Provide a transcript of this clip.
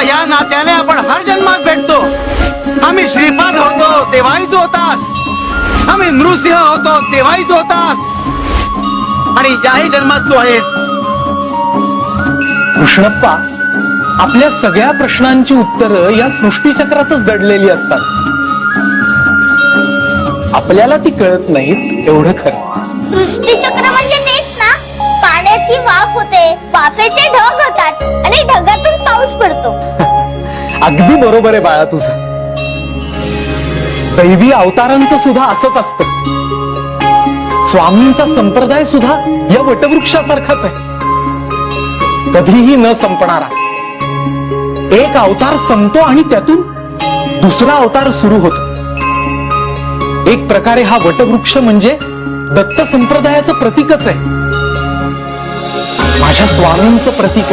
या नात्याने आपण हर जन्मात भेटतो. आम्ही श्रीपाद होतो तेव्हाही तू होतास, आम्ही नृसिंह होतो तेव्हाही तू होतास, आणि याही जन्मात तू आहेस. कृष्णप्पा, आपल्या सगळ्या प्रश्नांची उत्तरं या सृष्टीचक्रातच दडलेली असतात. आपल्याला ती कळत नाहीत एवढं खरं. सृष्टीचक्र म्हणजे तेच ना, पाण्याची वाफ होते, वाफेचे ढग होतात आणि ढगातून पाऊस पडतो. अगदी बरोबर आहे बाळा तुझं. दैवी अवतारांचं सुद्धा असंच असतं. स्वामींचा संप्रदाय सुद्धा या वटवृक्षासारखाच आहे, कधीही न संपणारा. एक अवतार संपतो आणि त्यातून दुसरा अवतार सुरू होतो. एक प्रकारे हा वटवृक्ष म्हणजे दत्त संप्रदायाचं प्रतीकच आहे, माझ्या स्वामींचं प्रतीक आहे.